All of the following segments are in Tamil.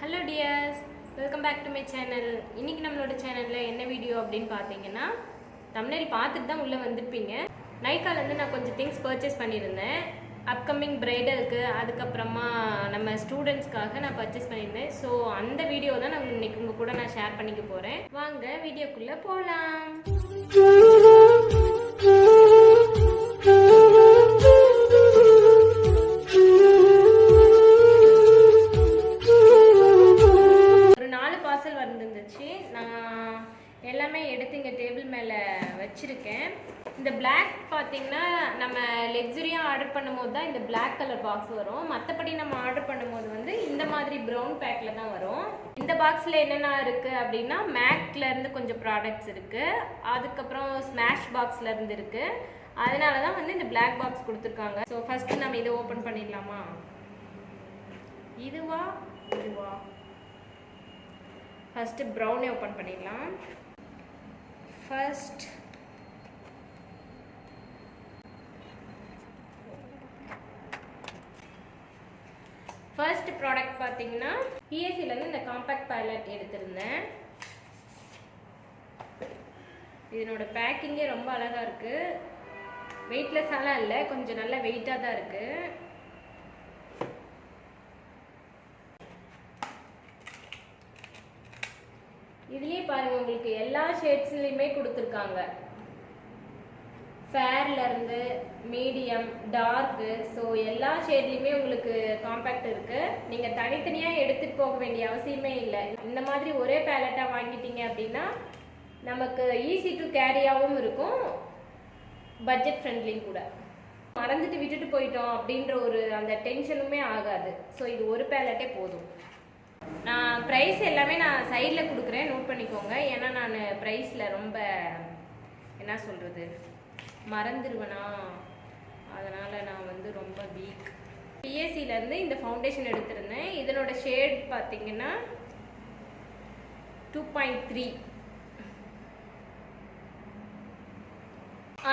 Hello dears, welcome back to my channel. இன்னைக்கு நம்மளோட சேனல்ல என்ன வீடியோ அப்படினு பாத்தீங்கன்னா thumbnail பார்த்துட்டு தான் உள்ள வந்திருப்பீங்க. நைக்கால இருந்து நான் கொஞ்சம் things purchase பண்ணிருந்தேன். upcoming bridalக்கு அதுக்கு அப்புறமா நம்ம ஸ்டூடண்ட்ஸ்க்காக நான் purchase பண்ணிருந்தேன். சோ அந்த வீடியோ தான் நான் இன்னைக்கு உங்க கூட நான் ஷேர் பண்ணிக்க போறேன். வாங்க வீடியோக்குள்ள போலாம். எல்லாமே எடுத்து இங்க டேபிள் மேல வச்சிருக்கேன். இந்த Black பாத்தீங்கன்னா நம்ம லக்ஸரியா ஆர்டர் பண்ணும்போது தான் இந்த Black கலர் பாக்ஸ் வரும். மத்தபடி நம்ம ஆர்டர் பண்ணும்போது வந்து இந்த மாதிரி brown பேக்ல தான் வரும். இந்த பாக்ஸ்ல என்னென்ன இருக்கு அப்படினா மேக்ல இருந்து கொஞ்சம் ப்ராடக்ட்ஸ் இருக்கு. அதுக்கு அப்புறம் ஸ்மாஷ் பாக்ஸ்ல இருந்து இருக்கு. அதனால தான் வந்து இந்த Black பாக்ஸ் கொடுத்திருக்காங்க. சோ ஃபர்ஸ்ட் நம்ம இத ஓபன் பண்ணிடலாமா? இதுவா ஃபர்ஸ்ட் brown ஓபன் பண்ணிடலாம். First product பாத்தீங்கன்னா ESC ல இருந்து இந்த காம்பாக்ட் palette எடுத்துர்ந்தேன். இதனோட பேக்கிங்கே ரொம்ப அழகா இருக்கு. வெயிட்லெஸ்ஸால இல்ல, கொஞ்சம் நல்ல வெயிட்டா தான் இருக்கு. இதுலயே பாருங்க உங்களுக்கு எல்லா ஷேட்ஸ்லயுமே கொடுத்திருக்காங்க. ஃபேர்ல இருந்து மீடியம், டார்க், சோ எல்லா ஷேட்லயுமே உங்களுக்கு காம்பாக்ட் இருக்கு. நீங்க தனித்தனியா எடுத்துட்டு போக வேண்டிய அவசியமே இல்லை. இந்த மாதிரி ஒரே பேலட்டா வாங்கிட்டீங்க அப்படின்னா நமக்கு ஈஸி டு கேரியாவும் இருக்கும், பட்ஜெட் ஃப்ரெண்ட்லியும் கூட. மறந்துட்டு விட்டுட்டு போயிட்டோம் அப்படின்ற ஒரு அந்த டென்ஷனுமே ஆகாது. ஸோ இது ஒரு பேலட்டே போதும். நான் ப்ரைஸ் எல்லாமே நான் சைடில் கொடுக்குறேன், நோட் பண்ணிக்கோங்க. ஏன்னா நான் ப்ரைஸில் ரொம்ப என்ன சொல்கிறது மறந்துடுவேனா, அதனால் நான் வந்து ரொம்ப வீக். பிஎஸ்சிலேருந்து இந்த ஃபவுண்டேஷன் எடுத்திருந்தேன். இதனோட ஷேட் பார்த்தீங்கன்னா 2.3.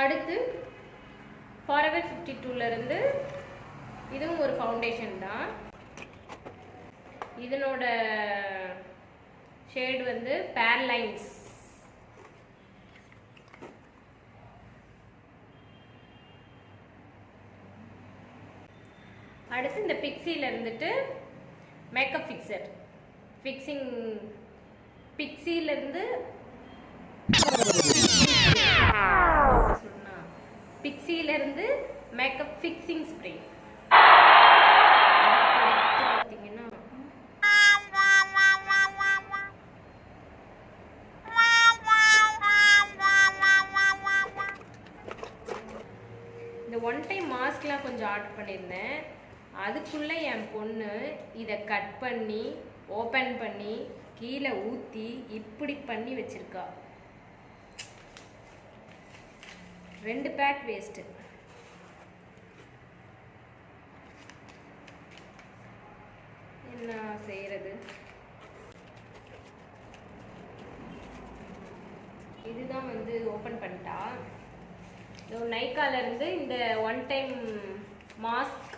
அடுத்து Forever 52லேருந்து இதுவும் ஒரு ஃபவுண்டேஷன் தான். இதனோட ஷேட் வந்து பேர்லைன்ஸ். அடுத்து இந்த பிக்ஸில இருந்துட்டு மேக்கப் ஃபிக்ஸர் ஃபிக்ஸிங். பிக்ஸில இருந்து makeup fixing spray. One time மாஸ்க்லாம் கொஞ்சம் ஆர்டர் பண்ணியிருந்தேன். அதுக்குள்ளே என் பொண்ணு இதை கட் பண்ணி ஓப்பன் பண்ணி கீழே ஊற்றி இப்படி பண்ணி வச்சிருக்கா. 2 பேக் வேஸ்ட்டு. என்ன செய்யறது? இதுதான் வந்து ஓப்பன் பண்ணிட்டா. நைக்கால இருந்து இந்த ஒன் டைம் மாஸ்க்,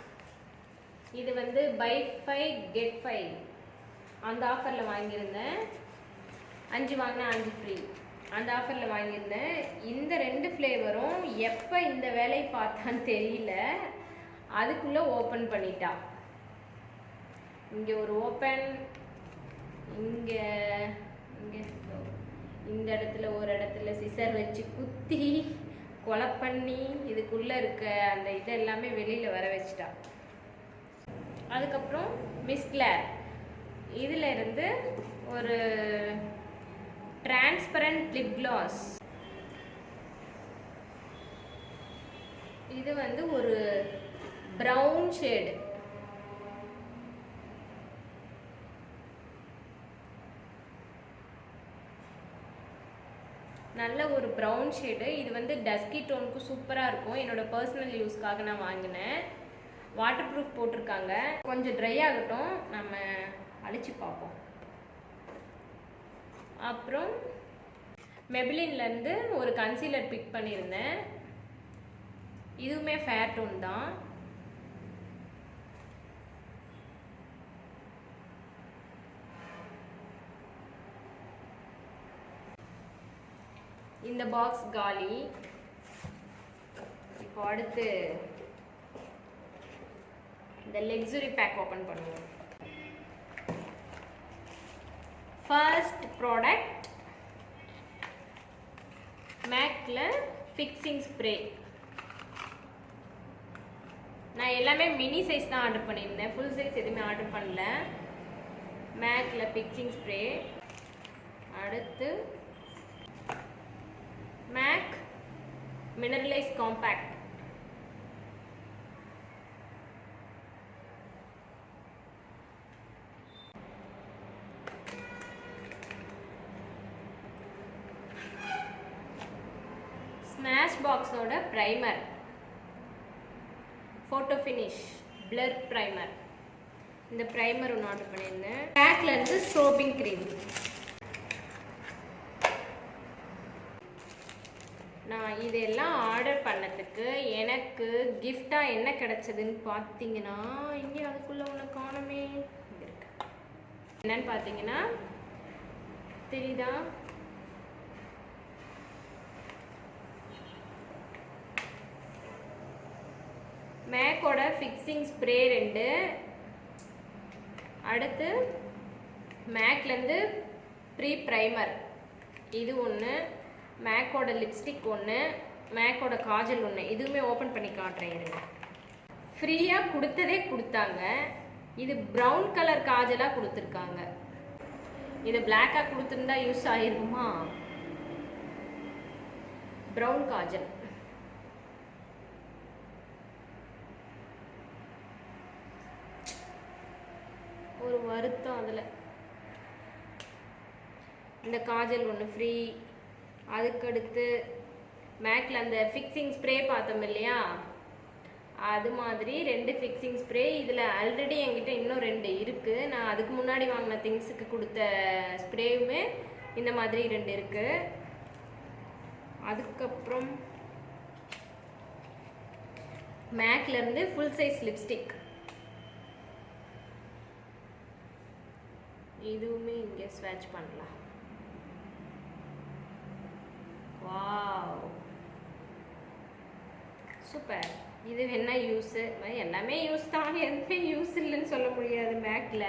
இது வந்து பை 5 get 5 அந்த ஆஃபரில் வாங்கியிருந்தேன். 5 வாங்கினா 5 ஃப்ரீ அந்த ஆஃபரில் வாங்கியிருந்தேன். இந்த 2 ஃப்ளேவரும் எப்போ இந்த வேலையை பார்த்தான்னு தெரியல, அதுக்குள்ளே ஓப்பன் பண்ணிட்டா. இங்கே ஒரு ஓப்பன், இங்கே இங்கே இந்த இடத்துல ஒரு இடத்துல சிசர் வச்சு குத்தி கொலை பண்ணி இதுக்குள்ளே இருக்க அந்த இது எல்லாமே வெளியில் வர வச்சிட்டா. அதுக்கப்புறம் மிஸ் கிளார் இதில் இருந்து ஒரு டிரான்ஸ்பரண்ட் லிப் கிளாஸ். இது வந்து ஒரு ப்ரௌன் ஷேடு. நல்ல ஒரு ப்ரௌன் ஷேடு. இது வந்து டஸ்கி டோனுக்கு சூப்பராக இருக்கும். என்னோட பர்சனல் யூஸ்க்காக நான் வாங்கினேன். வாட்டர் ப்ரூஃப் போட்டிருக்காங்க. கொஞ்சம் ட்ரை ஆகட்டும், நம்ம அழிச்சு பார்ப்போம். அப்புறம் மெபிலின்லேருந்து ஒரு கன்சீலர் பிக் பண்ணியிருந்தேன். இதுவுமே ஃபேர் டோன் தான். இந்த பாக்ஸ் காலி. இப்போ அடுத்து இந்த லக்ஸுரி பேக் ஓபன் பண்ணுவோம். ஃபர்ஸ்ட் ப்ராடக்ட் மேக்ல ஃபிக்ஸிங் ஸ்ப்ரே. நான் எல்லாமே மினி சைஸ் தான் ஆர்டர் பண்ணியிருந்தேன், ஃபுல் சைஸ் எதுவுமே ஆர்டர் பண்ணல. மேக்ல ஃபிக்ஸிங் ஸ்ப்ரே. அடுத்து மேக் மினரலைஸ் காம்பேக்ட். ஸ்மாஷ் பாக்ஸோட primer, photo finish blur primer. இந்த பிரைமர் ஒன்று ஆர்டர் பண்ணியிருந்தேன். பேக்ல இருந்து ஸ்ட்ரோபிங் க்ரீம். நான் இதெல்லாம் ஆர்டர் பண்ணதுக்கு எனக்கு கிஃப்டாக என்ன கிடைச்சதுன்னு பார்த்தீங்கன்னா, இங்கே அதுக்குள்ளே ஒன்று காணுமே, இங்கே இருக்கு. என்னன்னு பார்த்தீங்கன்னா தெரியுதா, மேக்கோட ஃபிக்ஸிங் ஸ்ப்ரே 2. அடுத்து மேக்லேருந்து ப்ரீ ப்ரைமர் இது 1, மேக்கோட லிப்ஸ்டிக் 1, மேக்கோட காஜல் 1. இதுவுமே ஓப்பன் பண்ணி காட்டுறேன் இருங்க. ஃப்ரீயாக கொடுத்ததே கொடுத்தாங்க. இது ப்ரௌன் கலர் காஜலாக கொடுத்துருக்காங்க. இது பிளாக்காக கொடுத்துருந்தா யூஸ் ஆயிருக்குமா? ப்ரௌன் காஜல். ஒரு வருத்தம் அதில். இந்த காஜல் 1 ஃப்ரீ. அதுக்கடுத்து மேக்கில் அந்த ஃபிக்ஸிங் ஸ்ப்ரே பார்த்தோம் இல்லையா, அது மாதிரி 2 ஃபிக்ஸிங் ஸ்ப்ரே. இதில் ஆல்ரெடி என்கிட்ட இன்னும் 2 இருக்குது. நான் அதுக்கு முன்னாடி வாங்கின திங்ஸுக்கு கொடுத்த ஸ்ப்ரேவுமே இந்த மாதிரி 2 இருக்குது. அதுக்கப்புறம் மேக்லேருந்து ஃபுல் சைஸ் லிப்ஸ்டிக். இதுவுமே இங்கே ஸ்வாட்ச் பண்ணலாம். Wow, super. இது என்ன யூஸு? எல்லாமே யூஸ் தான், எதுவுமே யூஸ் இல்லைன்னு சொல்ல முடியாது மேக்கில்.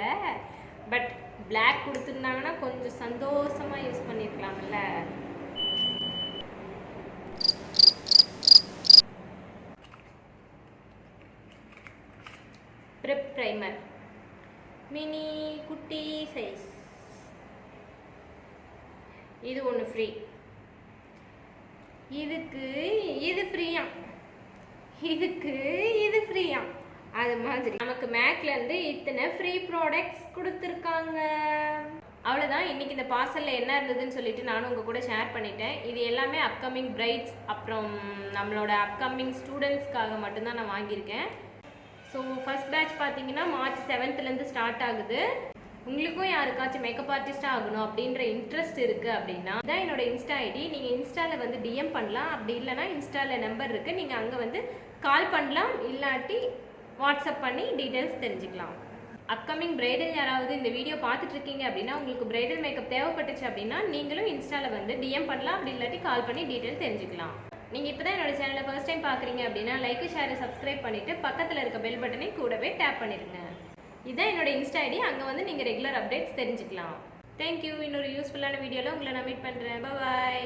பட் பிளாக் கொடுத்துருந்தாங்கன்னா கொஞ்சம் சந்தோஷமாக யூஸ் பண்ணியிருக்கலாம்ல. ப்ரெப் ப்ரைமர் மினி குட்டி சைஸ். இது 1 ஃப்ரீ. இதுக்கு இது ஃப்ரீயா, இதுக்கு இது ஃப்ரீயா. அது மாதிரி நமக்கு மேக்லேருந்து இத்தனை ஃப்ரீ ப்ராடக்ட்ஸ் கொடுத்துருக்காங்க. அவ்வளோதான். இன்றைக்கி இந்த பார்சலில் என்ன இருந்ததுன்னு சொல்லிட்டு நானும் உங்கள் கூட ஷேர் பண்ணிட்டேன். இது எல்லாமே அப்கமிங் பிரைட்ஸ் அப்புறம் நம்மளோட அப்கமிங் ஸ்டூடெண்ட்ஸ்க்காக மட்டும்தான் நான் வாங்கியிருக்கேன். ஸோ ஃபர்ஸ்ட் பேட்ச் பார்த்தீங்கன்னா மார்ச் 7th ஸ்டார்ட் ஆகுது. உங்களுக்கும் யாருக்காச்சும் மேக்கப் ஆர்டிஸ்டாக ஆகணும் அப்படின்ற இன்ட்ரெஸ்ட் இருக்குது அப்படின்னா இதான் என்னோட இன்ஸ்டா ஐடி. நீங்கள் இன்ஸ்டாவில் வந்து டிஎம் பண்ணலாம். அப்படி இல்லைனா இன்ஸ்டாவில் நம்பர் இருக்குது, நீங்கள் அங்கே வந்து கால் பண்ணலாம், இல்லாட்டி வாட்ஸ்அப் பண்ணி டீட்டெயில்ஸ் தெரிஞ்சுக்கலாம். அப்கமிங் பிரைடல் யாராவது இந்த வீடியோ பார்த்துட்டு இருக்கீங்க அப்படின்னா, உங்களுக்கு பிரைடல் மேக்கப் தேவைப்பட்டுச்சு அப்படின்னா நீங்களும் இன்ஸ்டாவில் வந்து டிஎம் பண்ணலாம், அப்படி இல்லாட்டி கால் பண்ணி டீட்டெயில் தெரிஞ்சுக்கலாம். நீங்கள் இப்போ தான் என்னோட சேனலை ஃபர்ஸ்ட் டைம் பார்க்குறீங்க அப்படின்னா லைக் ஷேர் சப்ஸ்கிரைப் பண்ணிவிட்டு பக்கத்தில் இருக்க பெல் பட்டனை கூடவே டேப் பண்ணிடுங்க. இதுதான் என்னோட இன்ஸ்டா ஐடி. அங்கே வந்து நீங்கள் ரெகுலர் அப்டேட்ஸ் தெரிஞ்சுக்கலாம். தேங்க்யூ. இன்னொரு யூஸ்ஃபுல்லான வீடியோவில் உங்களை நான் மீட் பண்ணுறேன். பாய்.